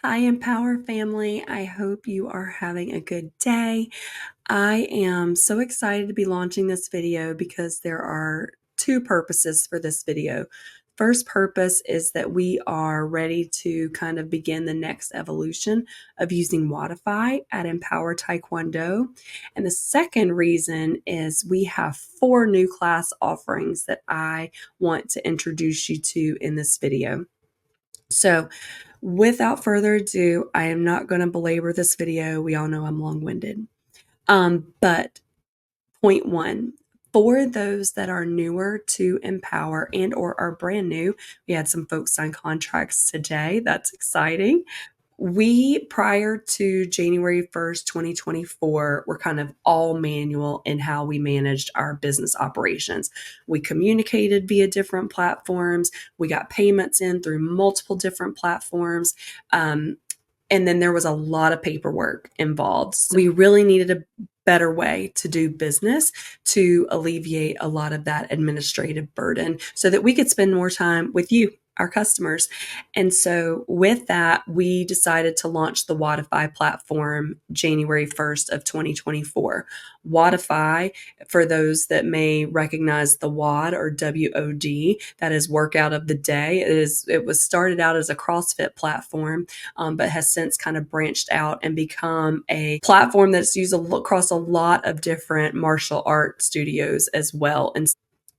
Hi, Empower family. I hope you are having a good day. I am so excited to be launching this video because there are two purposes for this video. First purpose is that we are ready to kind of begin the next evolution of using Wodify at Empower Taekwondo. And the second reason is we have 4 new class offerings that I want to introduce you to in this video. So without further ado, I am not going to belabor this video. We all know I'm long-winded. But point one, for those that are newer to Empower and or are brand new, we had some folks sign contracts today. That's exciting. We, prior to January 1st, 2024, were kind of all manual in how we managed our business operations. We communicated via different platforms. We got payments in through multiple different platforms. And then there was a lot of paperwork involved. So we really needed a better way to do business to alleviate a lot of that administrative burden so that we could spend more time with you, our customers. And so with that, we decided to launch the Wodify platform January 1st of 2024. Wodify, for those that may recognize the WOD or WOD, that is workout of the day. It was started out as a CrossFit platform, but has since kind of branched out and become a platform that's used across a lot of different martial art studios as well. And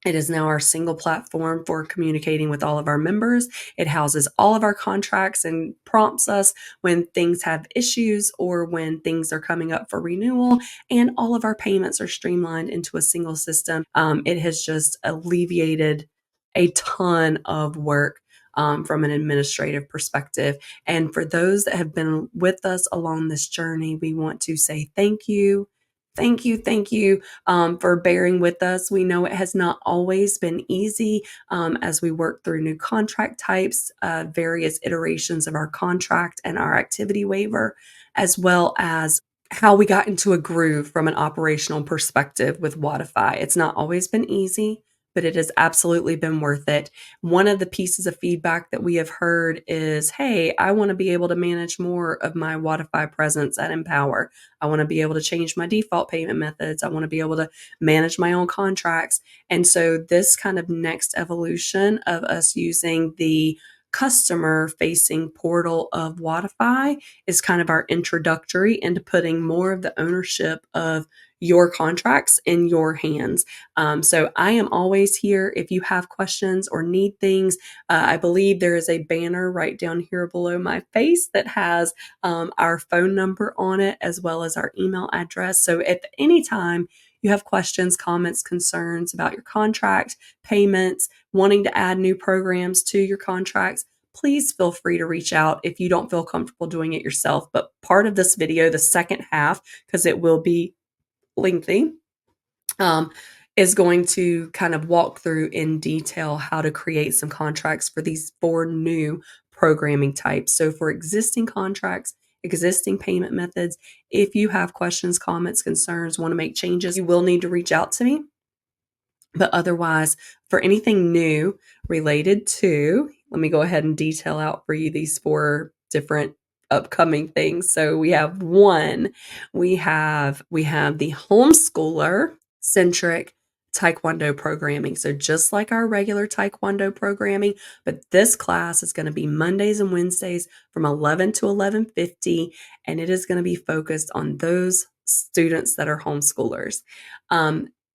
it is now our single platform for communicating with all of our members. It houses all of our contracts and prompts us when things have issues or when things are coming up for renewal. And all of our payments are streamlined into a single system. It has just alleviated a ton of work from an administrative perspective. And for those that have been with us along this journey, we want to say thank you. Thank you for bearing with us. We know it has not always been easy as we work through new contract types, various iterations of our contract and our activity waiver, as well as how we got into a groove from an operational perspective with Wodify. It's not always been easy, but it has absolutely been worth it. One of the pieces of feedback that we have heard is, hey, I want to be able to manage more of my Wodify presence at Empower. I want to be able to change my default payment methods. I want to be able to manage my own contracts. And so this kind of next evolution of us using the customer facing portal of Wodify is kind of our introductory into putting more of the ownership of your contracts in your hands. So I am always here if you have questions or need things. I believe there is a banner right down here below my face that has our phone number on it, as well as our email address. So if any time you have questions, comments, concerns about your contract, payments, wanting to add new programs to your contracts, please feel free to reach out if you don't feel comfortable doing it yourself. But part of this video, the second half, because it will be lengthy, is going to kind of walk through in detail how to create some contracts for these 4 new programming types. So for existing contracts, existing payment methods, if you have questions, comments, concerns, want to make changes, you will need to reach out to me. But otherwise, for anything new related to, let me go ahead and detail out for you these 4 different upcoming things. So we have we have the homeschooler centric Taekwondo programming. So just like our regular Taekwondo programming, but this class is going to be Mondays and Wednesdays from 11 to 11:50, and it is going to be focused on those students that are homeschoolers.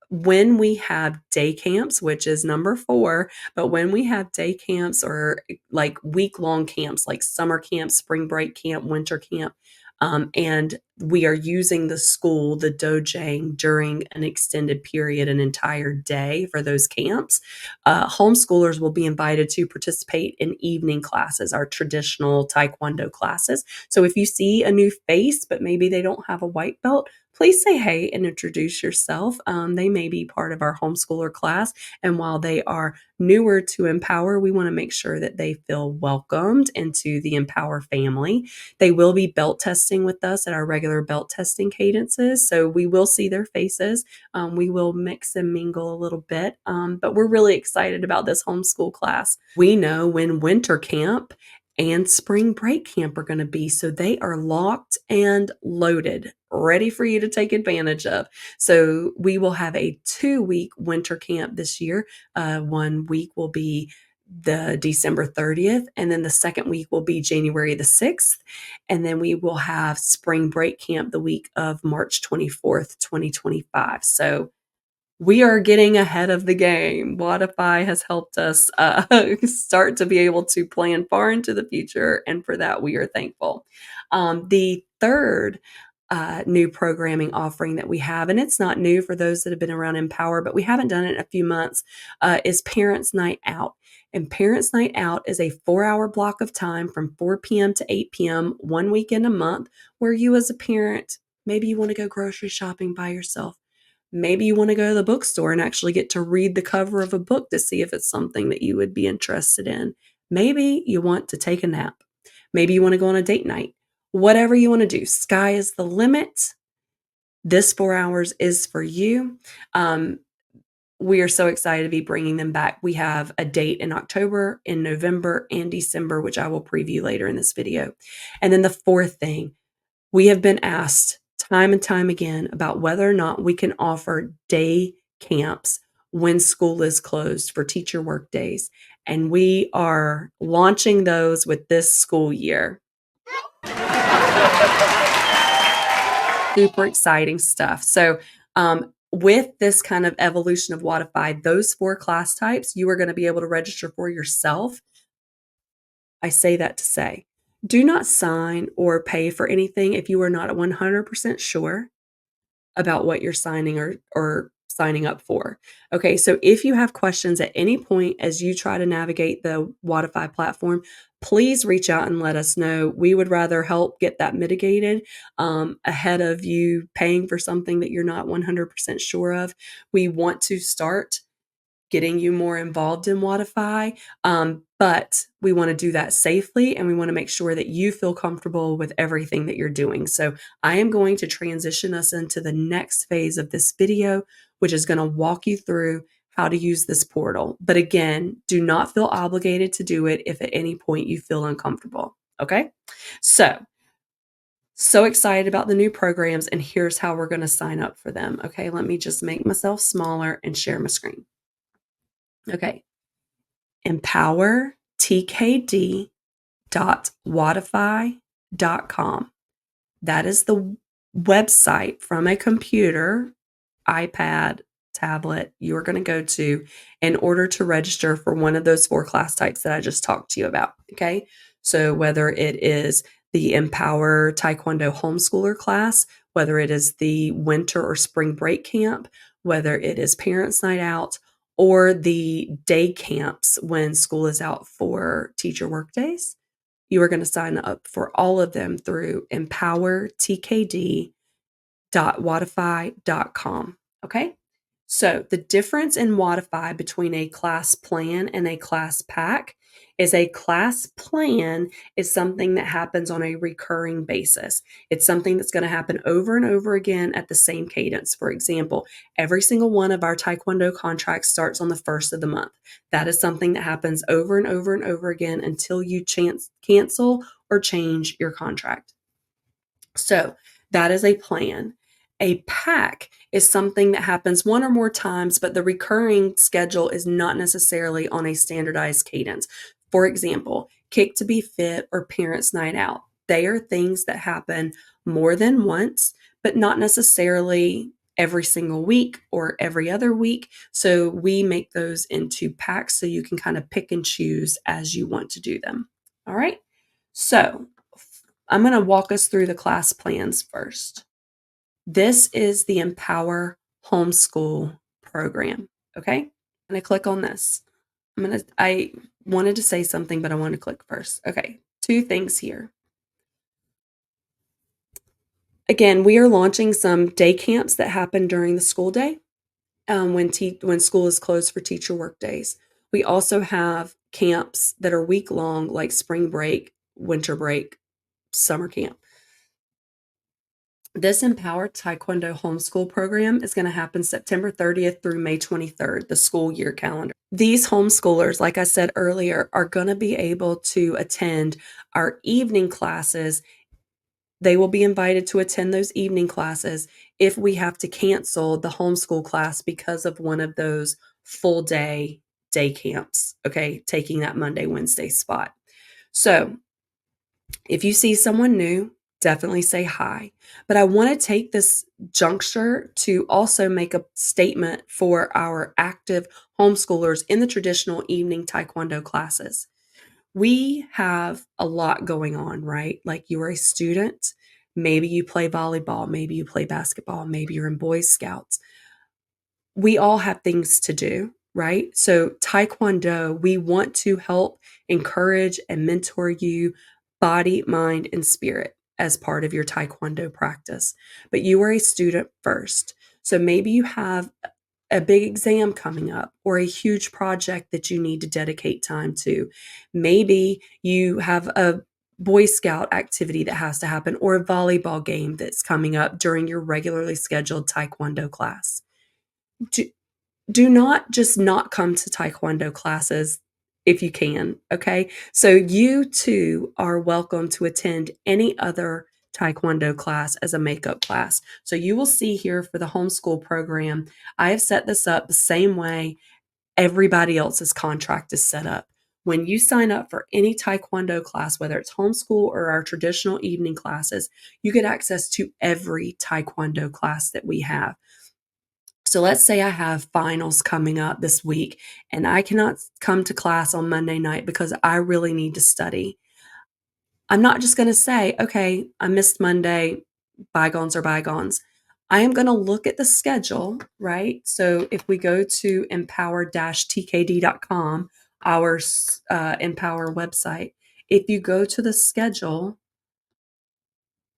When we have day camps, which is number 4, but when we have day camps or like week-long camps, like summer camp, spring break camp, winter camp, and we are using the school, the dojang, during an extended period, an entire day for those camps, homeschoolers will be invited to participate in evening classes, our traditional Taekwondo classes. So if you see a new face, but maybe they don't have a white belt, please say hey and introduce yourself. They may be part of our homeschooler class. And while they are newer to Empower, we want to make sure that they feel welcomed into the Empower family. They will be belt testing with us at our regular belt testing cadences. So we will see their faces. We will mix and mingle a little bit. But we're really excited about this homeschool class. We know when winter camp and spring break camp are going to be. So they are locked and loaded, ready for you to take advantage of. So we will have a 2-week winter camp this year. 1 week will be the December 30th, and then the second week will be January the 6th. And then we will have spring break camp the week of March 24th, 2025. So we are getting ahead of the game. Wodify has helped us start to be able to plan far into the future, and for that we are thankful. The third new programming offering that we have, and it's not new for those that have been around Empower, but we haven't done it in a few months, is Parents Night Out. And Parents Night Out is a 4-hour block of time from 4 p.m. to 8 p.m. one weekend a month, where you as a parent, maybe you want to go grocery shopping by yourself. Maybe you want to go to the bookstore and actually get to read the cover of a book to see if it's something that you would be interested in. Maybe you want to take a nap. Maybe you want to go on a date night. Whatever you want to do, sky is the limit. This 4 hours is for you. We are so excited to be bringing them back. We have a date in October, in November, and December, which I will preview later in this video. And then the fourth thing, we have been asked time and time again about whether or not we can offer day camps when school is closed for Teacher Workdays. And we are launching those with this school year. Super exciting stuff. So, with this kind of evolution of Wodify, those 4 class types, you are going to be able to register for yourself. I say that to say, do not sign or pay for anything if you are not 100% sure about what you're signing or signing up for. Okay, so if you have questions at any point as you try to navigate the Wodify platform, please reach out and let us know. We would rather help get that mitigated ahead of you paying for something that you're not 100% sure of. We want to start getting you more involved in Wodify, but we want to do that safely, and we want to make sure that you feel comfortable with everything that you're doing. So I am going to transition us into the next phase of this video, which is going to walk you through how to use this portal. But again, do not feel obligated to do it if at any point you feel uncomfortable. Okay? So excited about the new programs, and here's how we're going to sign up for them. Okay, let me just make myself smaller and share my screen. Okay. empowertkd.wodify.com. That is the website from a computer, iPad, tablet you're going to go to in order to register for one of those 4 class types that I just talked to you about. Okay. So whether it is the Empower Taekwondo homeschooler class, whether it is the winter or spring break camp, whether it is Parents Night Out, or the day camps when school is out for Teacher Workdays, you are going to sign up for all of them through empowertkd.wodify.com. Okay? So the difference in Wodify between a class plan and a class pack is a class plan is something that happens on a recurring basis. It's something that's going to happen over and over again at the same cadence. For example, every single one of our Taekwondo contracts starts on the first of the month. That is something that happens over and over and over again until you cancel or change your contract. So that is a plan. A pack is something that happens one or more times, but the recurring schedule is not necessarily on a standardized cadence. For example, Kick to Be Fit or Parents Night Out. They are things that happen more than once, but not necessarily every single week or every other week. So we make those into packs so you can kind of pick and choose as you want to do them. All right. So I'm going to walk us through the class plans first. This is the Empower Homeschool program. Okay. I'm going to click on this. I wanted to say something, but I want to click first. Okay. 2 things here. Again, we are launching some day camps that happen during the school day when school is closed for Teacher Workdays. We also have camps that are week long, like spring break, winter break, summer camp. This Empower Taekwondo homeschool program is going to happen September 30th through May 23rd, the school year calendar. These homeschoolers, like I said earlier, are going to be able to attend our evening classes. They will be invited to attend those evening classes if we have to cancel the homeschool class because of one of those full day camps, okay, taking that Monday, Wednesday spot. So if you see someone new, definitely say hi. But I want to take this juncture to also make a statement for our active homeschoolers in the traditional evening Taekwondo classes. We have a lot going on, right? Like you are a student, maybe you play volleyball, maybe you play basketball, maybe you're in Boy Scouts. We all have things to do, right? So, Taekwondo, we want to help encourage and mentor you body, mind, and spirit as part of your Taekwondo practice. But you are a student first. So, maybe you have a big exam coming up or a huge project that you need to dedicate time to. Maybe you have a Boy Scout activity that has to happen or a volleyball game that's coming up during your regularly scheduled Taekwondo class. Do, do not just not come to Taekwondo classes if you can, okay? So you too are welcome to attend any other Taekwondo class as a makeup class. So you will see here for the homeschool program, I have set this up the same way everybody else's contract is set up. When you sign up for any Taekwondo class, whether it's homeschool or our traditional evening classes, you get access to every Taekwondo class that we have. So let's say I have finals coming up this week and I cannot come to class on Monday night because I really need to study. I'm not just going to say, okay, I missed Monday, bygones are bygones. I am going to look at the schedule, right? So if we go to empower-tkd.com, our Empower website, if you go to the schedule,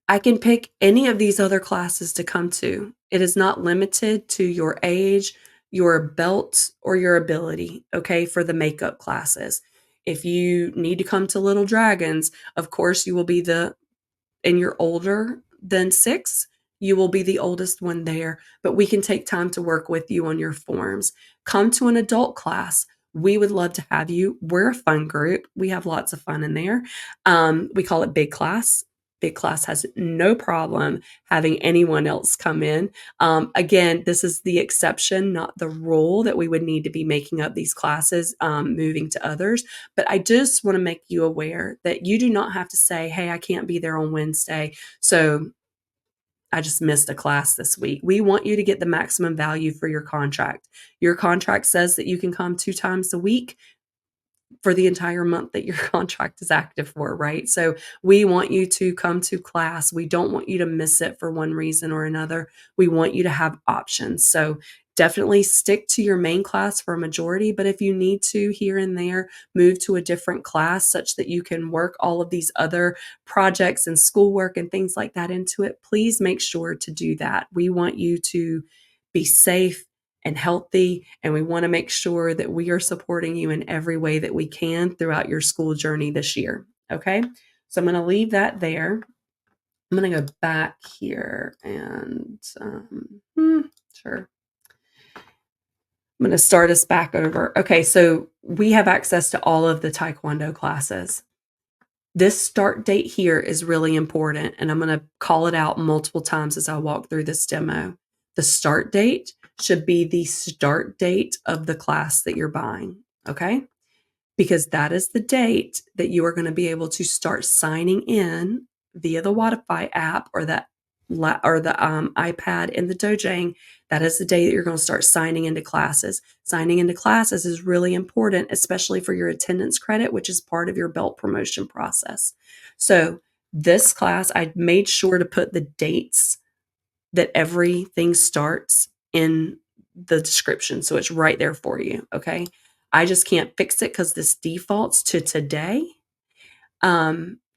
I can pick any of these other classes to come to. It is not limited to your age, your belt, or your ability, okay, for the makeup classes. If you need to come to Little Dragons, of course, you will be and you're older than 6, you will be the oldest one there, but we can take time to work with you on your forms. Come to an adult class. We would love to have you. We're a fun group. We have lots of fun in there. We call it Big Class. Big Class has no problem having anyone else come in. Again, this is the exception, not the rule that we would need to be making up these classes, moving to others. But I just want to make you aware that you do not have to say, hey, I can't be there on Wednesday, so I just missed a class this week. We want you to get the maximum value for your contract. Your contract says that you can come 2 times a week for the entire month that your contract is active for, right? So we want you to come to class. We don't want you to miss it for one reason or another. We want you to have options. So definitely stick to your main class for a majority, but if you need to here and there move to a different class such that you can work all of these other projects and schoolwork and things like that into it, please make sure to do that. We want you to be safe and healthy, and we want to make sure that we are supporting you in every way that we can throughout your school journey this year. Okay, so I'm going to leave that there. I'm going to go back here and sure. I'm going to start us back over. Okay, so we have access to all of the Taekwondo classes. This start date here is really important, and I'm going to call it out multiple times as I walk through this demo. The start date should be the start date of the class that you're buying, okay? Because that is the date that you are going to be able to start signing in via the Wodify app or the iPad in the Dojang. That is the day that you're going to start signing into classes. Signing into classes is really important, especially for your attendance credit, which is part of your belt promotion process. So this class, I made sure to put the dates that everything starts in the description. So it's right there for you. Okay. I just can't fix it because this defaults to today.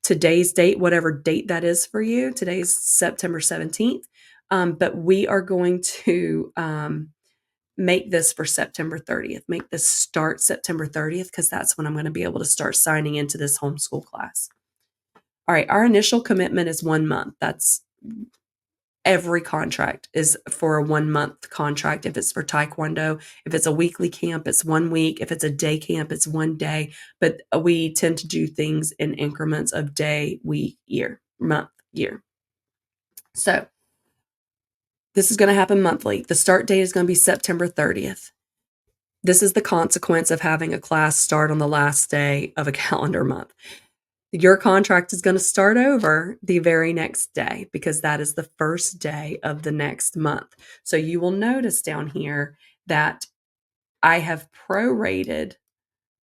Today's date, whatever date that is for you. Today's September 17th. But we are going to make this for September 30th. Make this start September 30th because that's when I'm going to be able to start signing into this homeschool class. All right. Our initial commitment is 1 month. That's Every contract is for a 1-month contract. If it's for Taekwondo, if it's a weekly camp, it's 1 week. If it's a day camp, it's 1 day. But we tend to do things in increments of day, week, year, month, year. So this is going to happen monthly. The start date is going to be September 30th. This is the consequence of having a class start on the last day of a calendar month. Your contract is going to start over the very next day because that is the first day of the next month. So you will notice down here that I have prorated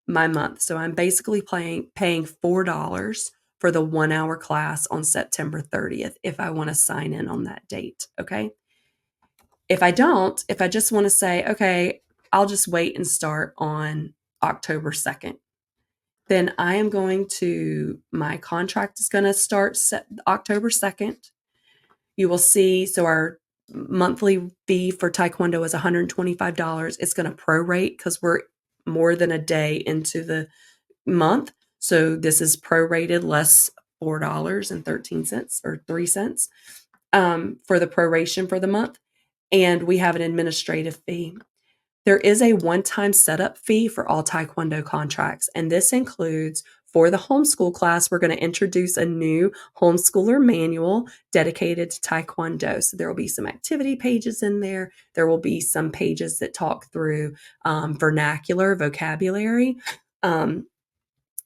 my month. So I'm basically paying $4 for the 1-hour class on September 30th if I want to sign in on that date. Okay. If I just want to say, okay, I'll just wait and start on October 2nd, then I am my contract is going to start October 2nd. You will see, so our monthly fee for Taekwondo is $125. It's going to prorate because we're more than a day into the month. So this is prorated less $4.13 or 3 cents for the proration for the month. And we have an administrative fee. There is a one-time setup fee for all Taekwondo contracts, and this includes for the homeschool class, we're going to introduce a new homeschooler manual dedicated to Taekwondo. So there will be some activity pages in there. There will be some pages that talk through vernacular, vocabulary,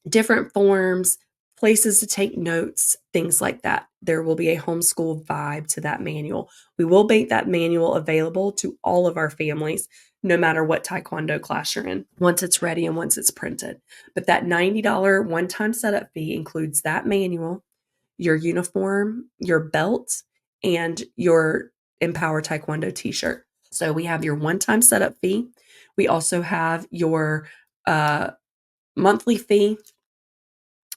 different forms, places to take notes, things like that. There will be a homeschool vibe to that manual. We will make that manual available to all of our families, no matter what Taekwondo class you're in, once it's ready and once it's printed. But that $90 one-time setup fee includes that manual, your uniform, your belt, and your Empower Taekwondo t-shirt. So we have your one-time setup fee. We also have your monthly fee,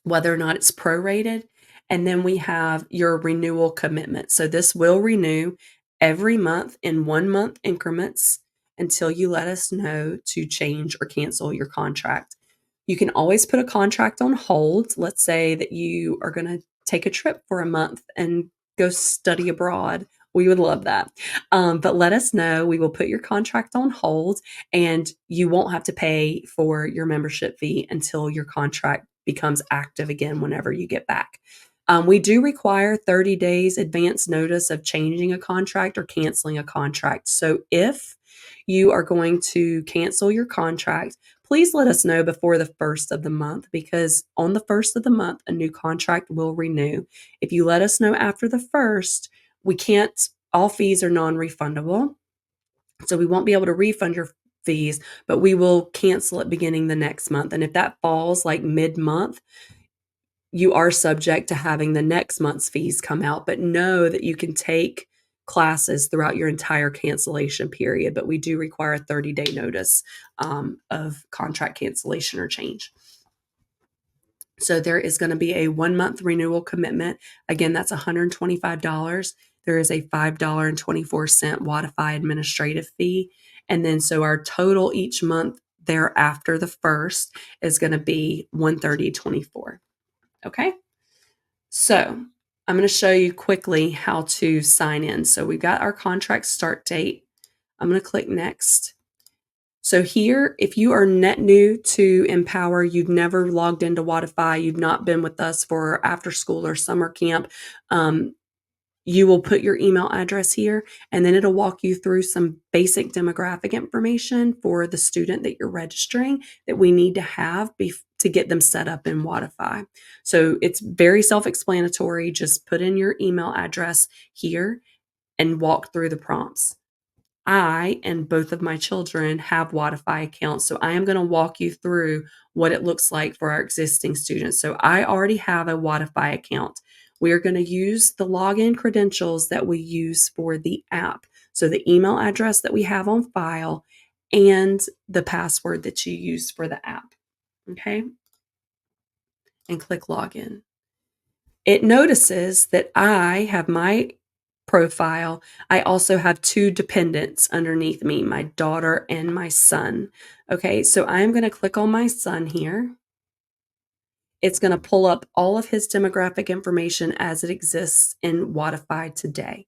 whether or not it's prorated. And then we have your renewal commitment. So this will renew every month in 1-month increments until you let us know to change or cancel your contract. You can always put a contract on hold. Let's say that you are going to take a trip for a month and go study abroad. We would love that. But let us know. We will put your contract on hold and you won't have to pay for your membership fee until your contract becomes active again whenever you get back. We do require 30 days advance notice of changing a contract or canceling a contract. So if you are going to cancel your contract, please let us know before the first of the month, because on the first of the month, a new contract will renew. If you let us know after the first, all fees are non-refundable. So we won't be able to refund your fees, but we will cancel it beginning the next month. And if that falls like mid-month, you are subject to having the next month's fees come out, but know that you can take classes throughout your entire cancellation period. But we do require a 30-day notice of contract cancellation or change. So there is going to be a 1-month renewal commitment. Again, that's $125. There is a $5.24 Wodify administrative fee. And then so our total each month thereafter the first is going to be $130.24. Okay. So I'm going to show you quickly how to sign in. So we've got our contract start date. I'm going to click next. So here, if you are net new to Empower, you've never logged into Wodify, you've not been with us for after school or summer camp, you will put your email address here, and then it'll walk you through some basic demographic information for the student that you're registering that we need to have to get them set up in Wodify. So it's very self-explanatory. Just put in your email address here and walk through the prompts. I and both of my children have Wodify accounts, so I am going to walk you through what it looks like for our existing students. So I already have a Wodify account. We are going to use the login credentials that we use for the app. So the email address that we have on file and the password that you use for the app. Okay? And click login. It notices that I have my profile. I also have 2 dependents underneath me, my daughter and my son. Okay, so I'm going to click on my son here. It's going to pull up all of his demographic information as it exists in Wodify today.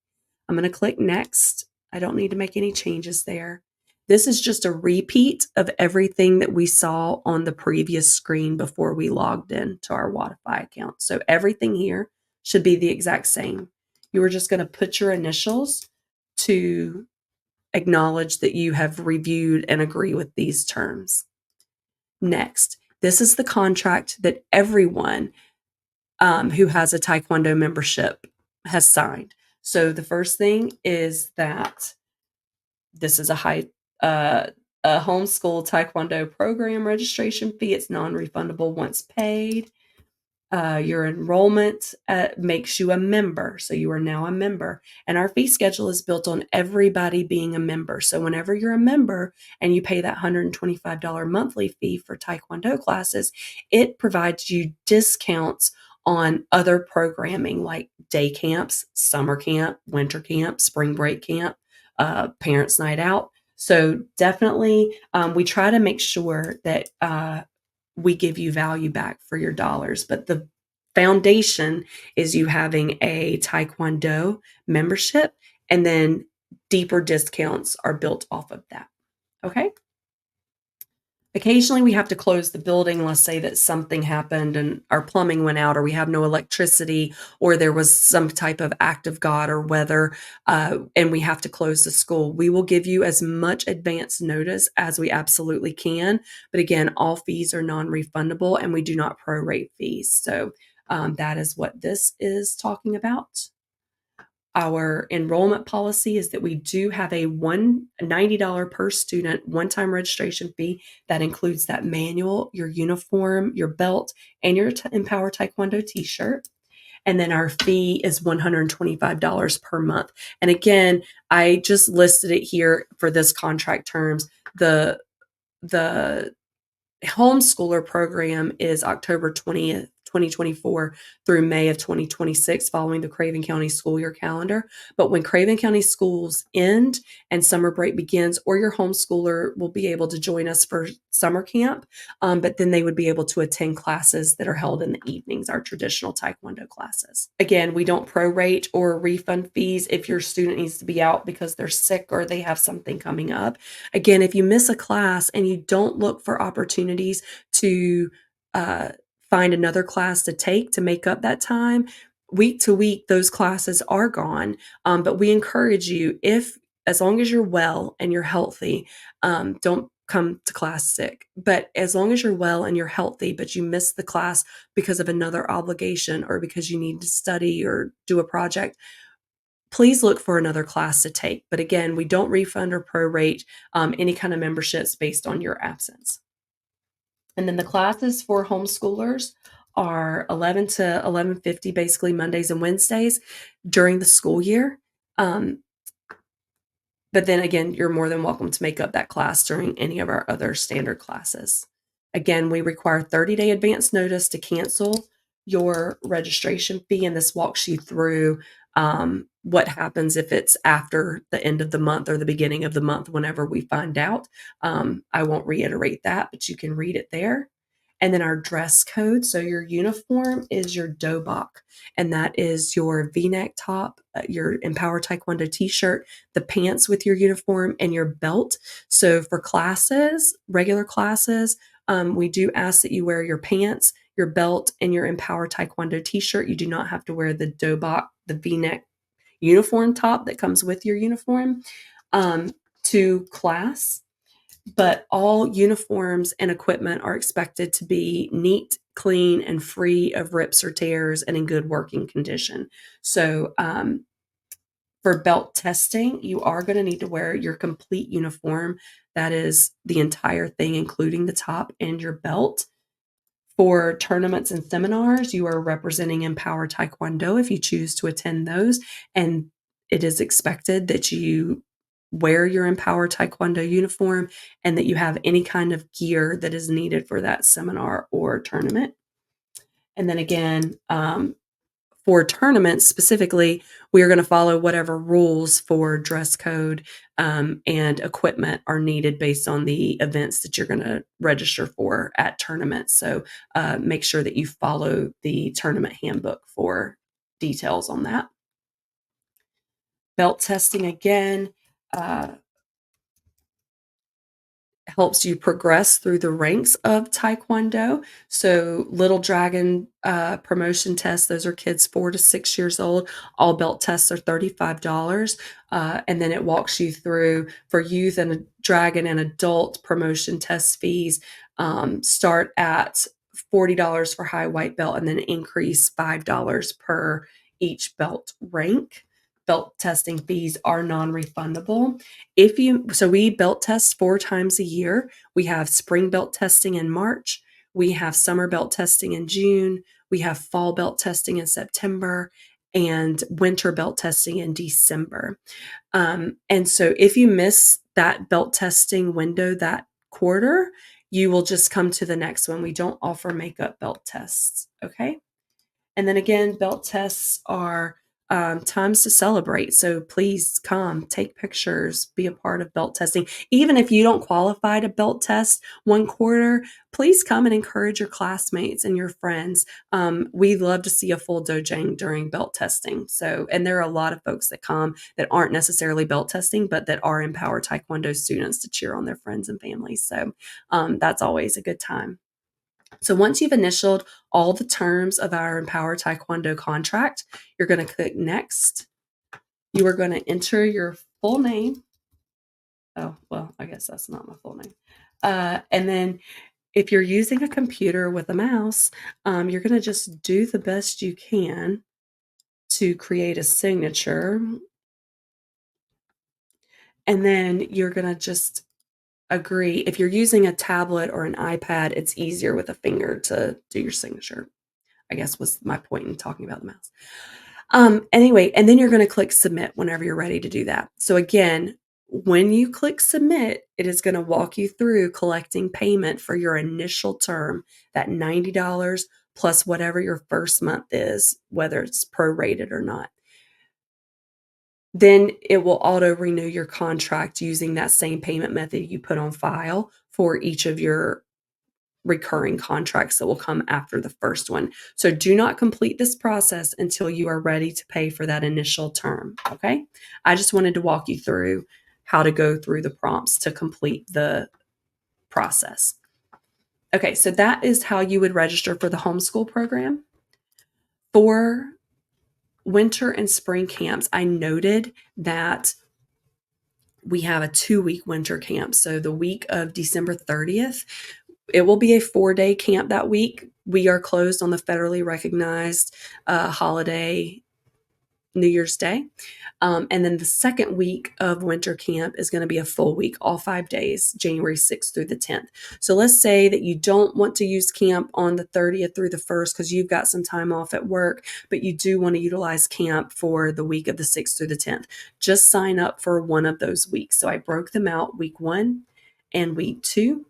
I'm going to click next. I don't need to make any changes there. This is just a repeat of everything that we saw on the previous screen before we logged in to our Wodify account. So everything here should be the exact same. You are just going to put your initials to acknowledge that you have reviewed and agree with these terms. Next, this is the contract that everyone who has a Taekwondo membership has signed. So the first thing is that this is a homeschool Taekwondo program registration fee. It's non-refundable once paid. Your enrollment makes you a member. So you are now a member. And our fee schedule is built on everybody being a member. So whenever you're a member and you pay that $125 monthly fee for Taekwondo classes, it provides you discounts on other programming like day camps, summer camp, winter camp, spring break camp, parents' night out. So definitely, we try to make sure that we give you value back for your dollars. But the foundation is you having a Taekwondo membership, and then deeper discounts are built off of that. Okay. Occasionally we have to close the building. Let's say that something happened and our plumbing went out, or we have no electricity, or there was some type of act of God or weather, and we have to close the school. We will give you as much advance notice as we absolutely can. But again, all fees are non-refundable and we do not prorate fees. So that is what this is talking about. Our enrollment policy is that we do have a $90 per student one-time registration fee that includes that manual, your uniform, your belt, and your Empower Taekwondo t-shirt. And then our fee is $125 per month. And again, I just listed it here for this contract terms. The homeschooler program is October 20th, 2024 through May of 2026 following the Craven County school year calendar. But when Craven County schools end and summer break begins, or your homeschooler will be able to join us for summer camp, but then they would be able to attend classes that are held in the evenings, our traditional Taekwondo classes. Again, we don't prorate or refund fees if your student needs to be out because they're sick or they have something coming up. Again, if you miss a class and you don't look for opportunities to find another class to take to make up that time, week to week, those classes are gone. But we encourage you, as long as you're well and you're healthy, don't come to class sick. But as long as you're well and you're healthy, but you miss the class because of another obligation or because you need to study or do a project, please look for another class to take. But again, we don't refund or prorate any kind of memberships based on your absence. And then the classes for homeschoolers are 11 to 11:50, basically Mondays and Wednesdays during the school year. But then again, you're more than welcome to make up that class during any of our other standard classes. Again, we require 30-day advance notice to cancel your registration fee, and this walks you through what happens if it's after the end of the month or the beginning of the month whenever we find out. I won't reiterate that, but you can read it there. And then our dress code. So your uniform is your dobok, and that is your V-neck top, your Empower Taekwondo t-shirt, the pants with your uniform, and your belt. So for classes, regular classes, we do ask that you wear your pants, your belt, and your Empower Taekwondo t-shirt. You do not have to wear the dobok, the V-neck uniform top that comes with your uniform to class. But all uniforms and equipment are expected to be neat, clean, and free of rips or tears and in good working condition. So for belt testing, you are going to need to wear your complete uniform. That is the entire thing, including the top and your belt. For tournaments and seminars, you are representing Empower Taekwondo if you choose to attend those. And it is expected that you wear your Empower Taekwondo uniform and that you have any kind of gear that is needed for that seminar or tournament. And then again, for tournaments specifically, we are going to follow whatever rules for dress code and equipment are needed based on the events that you're going to register for at tournaments. So make sure that you follow the tournament handbook for details on that. Belt testing again helps you progress through the ranks of Taekwondo. So Little Dragon promotion tests, those are kids 4 to 6 years old. All belt tests are $35. And then it walks you through for youth and a dragon and adult promotion test fees start at $40 for high white belt and then increase $5 per each belt rank. Belt testing fees are non-refundable. So we belt test 4 times a year. We have spring belt testing in March. We have summer belt testing in June. We have fall belt testing in September and winter belt testing in December. And so if you miss that belt testing window that quarter, you will just come to the next one. We don't offer makeup belt tests. Okay. And then again, belt tests are times to celebrate. So please come, take pictures, be a part of belt testing. Even if you don't qualify to belt test one quarter, please come and encourage your classmates and your friends. We love to see a full dojang during belt testing. So, and there are a lot of folks that come that aren't necessarily belt testing, but that are Empower Taekwondo students to cheer on their friends and families. So that's always a good time. So once you've initialed all the terms of our Empower Taekwondo contract, you're going to click Next. You are going to enter your full name. Oh, well, I guess that's not my full name. And then if you're using a computer with a mouse, you're going to just do the best you can to create a signature. And then you're going to just agree. If you're using a tablet or an iPad, it's easier with a finger to do your signature, I guess was my point in talking about the mouse. Anyway, and then you're going to click submit whenever you're ready to do that. So again, when you click submit, it is going to walk you through collecting payment for your initial term, that $90 plus whatever your first month is, whether it's prorated or not. Then it will auto renew your contract using that same payment method you put on file for each of your recurring contracts that will come after the first one. So do not complete this process until you are ready to pay for that initial term. Okay. I just wanted to walk you through how to go through the prompts to complete the process. Okay. So that is how you would register for the homeschool program. For winter and spring camps, I noted that we have a 2-week winter camp. So the week of December 30th, it will be a 4-day camp that week. We are closed on the federally recognized holiday, New Year's Day. And then the second week of winter camp is going to be a full week, all 5 days, January 6th through the 10th. So let's say that you don't want to use camp on the 30th through the 1st because you've got some time off at work, but you do want to utilize camp for the week of the 6th through the 10th. Just sign up for one of those weeks. So I broke them out week 1 and week 2.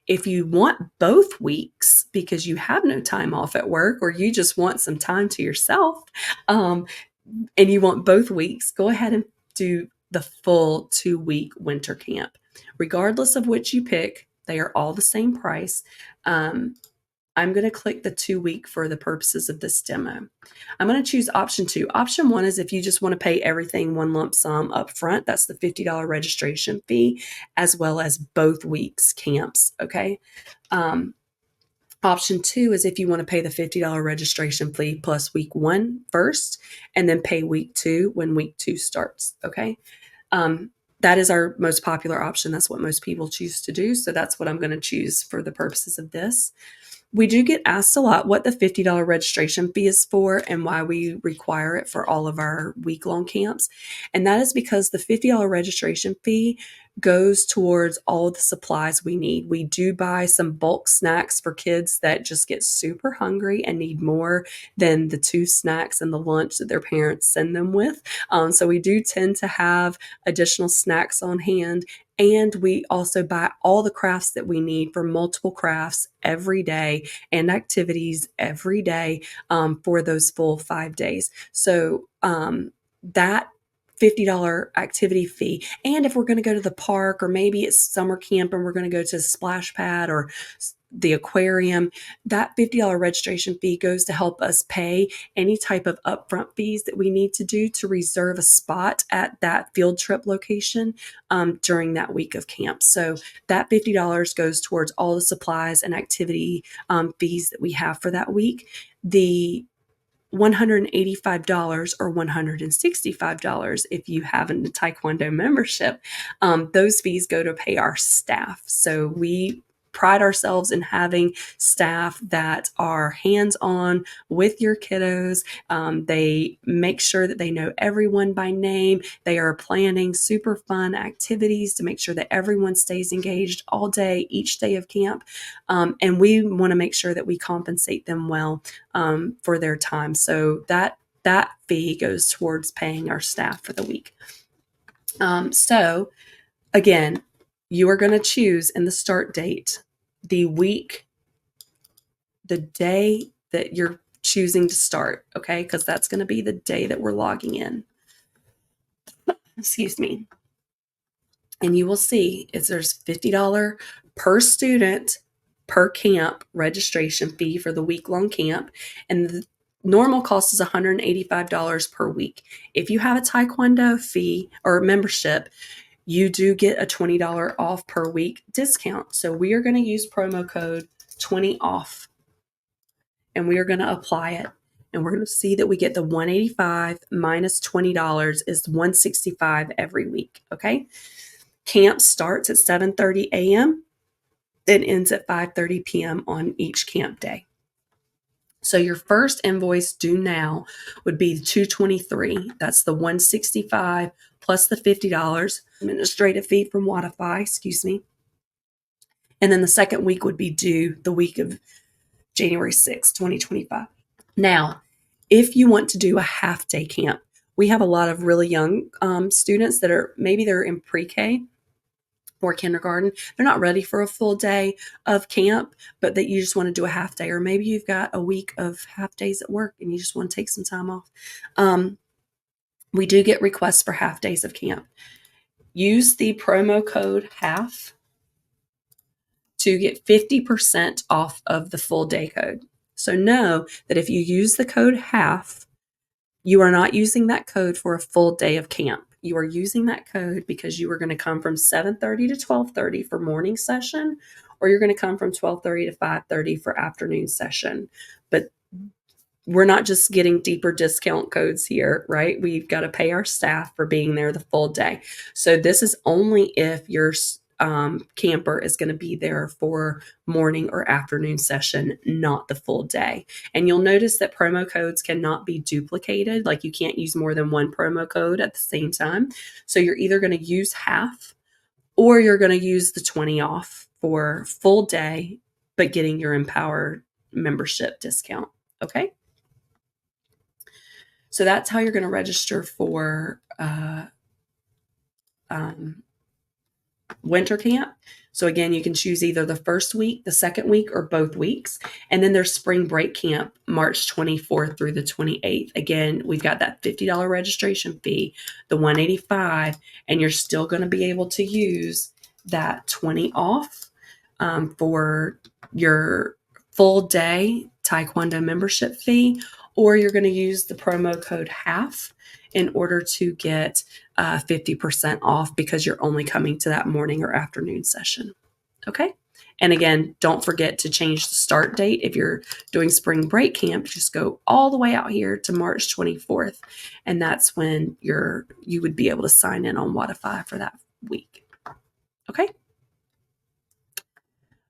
If you want both weeks because you have no time off at work or you just want some time to yourself, and you want both weeks, go ahead and do the full 2-week winter camp. Regardless of which you pick, they are all the same price. I'm going to click the 2-week for the purposes of this demo. I'm going to choose option 2. Option 1 is if you just want to pay everything one lump sum up front. That's the $50 registration fee, as well as both weeks camps. Okay. Option 2 is if you want to pay the $50 registration fee plus week 1 first, and then pay week 2 when week 2 starts. Okay. That is our most popular option. That's what most people choose to do. So that's what I'm going to choose for the purposes of this. We do get asked a lot what the $50 registration fee is for and why we require it for all of our week-long camps. And that is because the $50 registration fee goes towards all of the supplies we need. We do buy some bulk snacks for kids that just get super hungry and need more than the 2 snacks and the lunch that their parents send them with. So we do tend to have additional snacks on hand. And we also buy all the crafts that we need for multiple crafts every day and activities every day for those full 5 days. So that $50 activity fee. And if we're going to go to the park or maybe it's summer camp and we're going to go to a splash pad or the aquarium. That $50 registration fee goes to help us pay any type of upfront fees that we need to do to reserve a spot at that field trip location during that week of camp. So that $50 goes towards all the supplies and activity fees that we have for that week. The $185 or $165 if you have a Taekwondo membership, those fees go to pay our staff. So we pride ourselves in having staff that are hands-on with your kiddos. They make sure that they know everyone by name. They are planning super fun activities to make sure that everyone stays engaged all day, each day of camp. And we want to make sure that we compensate them well for their time. So that fee goes towards paying our staff for the week. So again, you are going to choose in the start date the week, the day that you're choosing to start, okay? Because that's going to be the day that we're logging in. Excuse me. And you will see there's $50 per student per camp registration fee for the week-long camp. And the normal cost is $185 per week. If you have a Taekwondo fee or membership, you do get a $20 off per week discount. So we are going to use promo code 20OFF, and we are going to apply it. And we're going to see that we get the $185 minus $20 is $165 every week, okay? Camp starts at 7:30 a.m. It ends at 5:30 p.m. on each camp day. So your first invoice due now would be the $223. That's the $165 plus the $50 administrative fee from Wodify, excuse me. And then the second week would be due the week of January 6, 2025. Now, if you want to do a half-day camp, we have a lot of really young students that are, maybe they're in pre-K or kindergarten. They're not ready for a full day of camp, but that you just want to do a half day, or maybe you've got a week of half days at work and you just want to take some time off. We do get requests for half days of camp. Use the promo code HALF to get 50% off of the full day code. So know that if you use the code HALF, you are not using that code for a full day of camp. You are using that code because you are going to come from 7:30 to 12:30 for morning session, or you're going to come from 12:30 to 5:30 for afternoon session. But we're not just getting deeper discount codes here, right? We've got to pay our staff for being there the full day. So this is only if your camper is going to be there for morning or afternoon session, not the full day. And you'll notice that promo codes cannot be duplicated. Like you can't use more than one promo code at the same time. So you're either going to use half or you're going to use the 20 off for full day, but getting your Empower membership discount. Okay. So that's how you're going to register for winter camp. So again, you can choose either the first week, the second week, or both weeks. And then there's spring break camp, March 24th through the 28th. Again, we've got that $50 registration fee, the $185, and you're still going to be able to use that 20 off for your full day Taekwondo membership fee, or you're going to use the promo code HALF in order to get 50% off because you're only coming to that morning or afternoon session. Okay. And again, don't forget to change the start date. If you're doing spring break camp, just go all the way out here to March 24th. And that's when you would be able to sign in on Wodify for that week. Okay.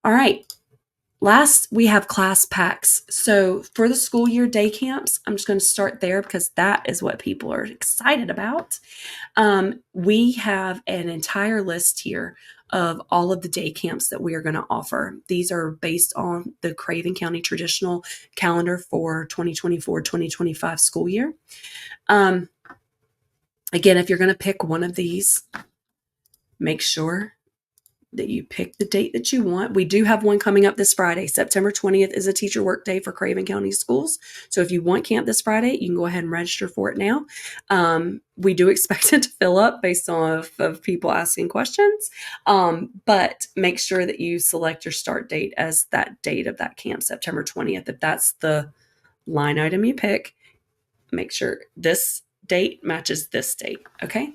All right. Last, we have class packs. So for the school year day camps, I'm just going to start there because that is what people are excited about. We have an entire list here of all of the day camps that we are going to offer. These are based on the Craven County traditional calendar for 2024-2025 school year. Again, if you're going to pick one of these, make sure that you pick the date that you want. We do have one coming up this Friday. September 20th is a Teacher Workday for Craven County Schools. So if you want camp this Friday, you can go ahead and register for it now. We do expect it to fill up based off of people asking questions, but make sure that you select your start date as that date of that camp, September 20th. If that's the line item you pick, make sure this date matches this date, okay?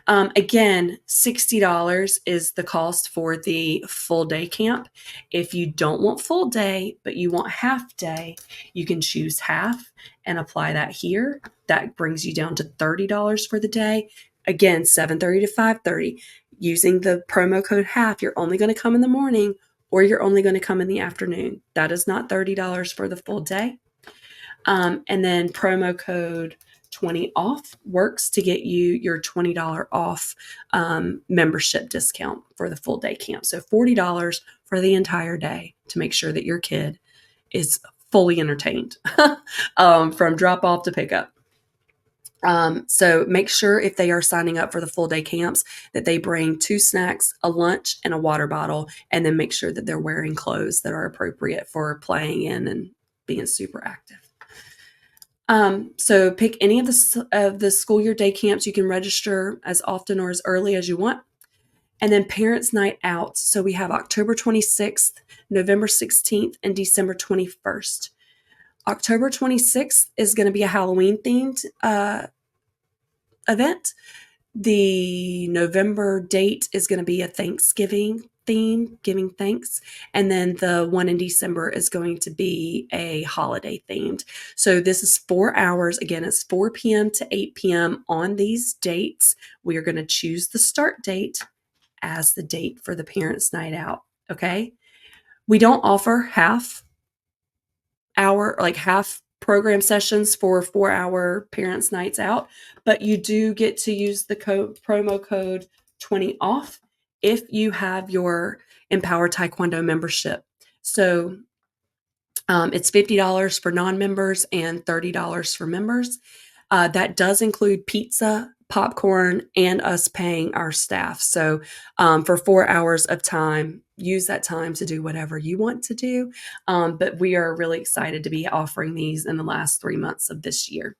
Again, $60 is the cost for the full day camp. If you don't want full day, but you want half day, you can choose half and apply that here. That brings you down to $30 for the day. Again, 7:30 to 5:30. Using the promo code half, you're only going to come in the morning or you're only going to come in the afternoon. That is not $30 for the full day. And then promo code 20 off works to get you your $20 off membership discount for the full day camp. So $40 for the entire day to make sure that your kid is fully entertained from drop off to pick up. So make sure if they are signing up for the full day camps that they bring 2 snacks, a lunch, and a water bottle, and then make sure that they're wearing clothes that are appropriate for playing in and being super active. So pick any of the school year day camps. You can register as often or as early as you want. And then Parents' Night Out. So we have October 26th, November 16th, and December 21st. October 26th is going to be a Halloween themed event. The November date is going to be a Thanksgiving theme, giving thanks. And then the one in December is going to be a holiday themed. So this is 4 hours. Again, it's 4 p.m. to 8 p.m. on these dates. We are going to choose the start date as the date for the Parents' Night Out. Okay. We don't offer half program sessions for 4-hour Parents' Nights Out, but you do get to use the promo code 20 off if you have your Empower Taekwondo membership. So it's $50 for non-members and $30 for members. That does include pizza, popcorn, and us paying our staff. So for 4 hours of time, use that time to do whatever you want to do. But we are really excited to be offering these in the last 3 months of this year.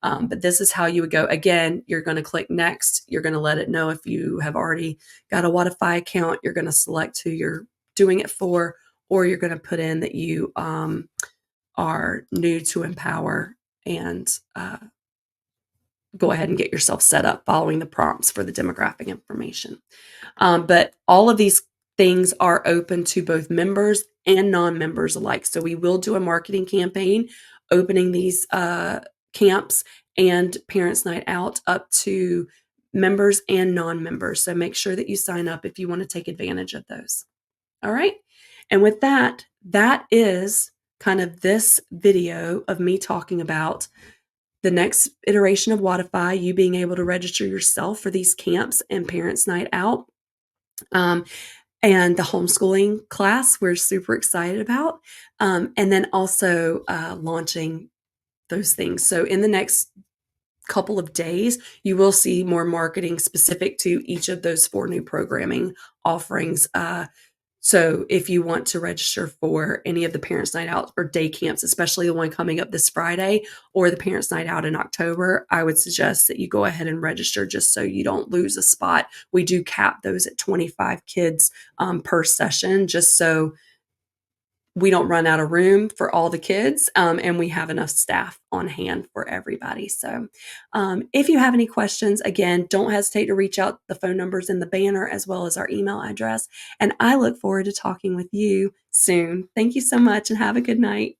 But this is how you would go. Again, you're going to click next. You're going to let it know if you have already got a Wodify account. You're going to select who you're doing it for, or you're going to put in that you are new to Empower and go ahead and get yourself set up following the prompts for the demographic information. But all of these things are open to both members and non-members alike. So we will do a marketing campaign opening these camps and Parents' Night Out up to members and non-members. So make sure that you sign up if you want to take advantage of those. All right. And with that, that is kind of this video of me talking about the next iteration of Wodify, you being able to register yourself for these camps and Parents' Night Out. And the homeschooling class we're super excited about. And then also launching those things. So in the next couple of days, you will see more marketing specific to each of those 4 new programming offerings. So if you want to register for any of the Parents' Night Out or day camps, especially the one coming up this Friday or the Parents' Night Out in October, I would suggest that you go ahead and register just so you don't lose a spot. We do cap those at 25 kids per session, just so we don't run out of room for all the kids, and we have enough staff on hand for everybody. So if you have any questions, again, don't hesitate to reach out. The phone numbers in the banner as well as our email address. And I look forward to talking with you soon. Thank you so much and have a good night.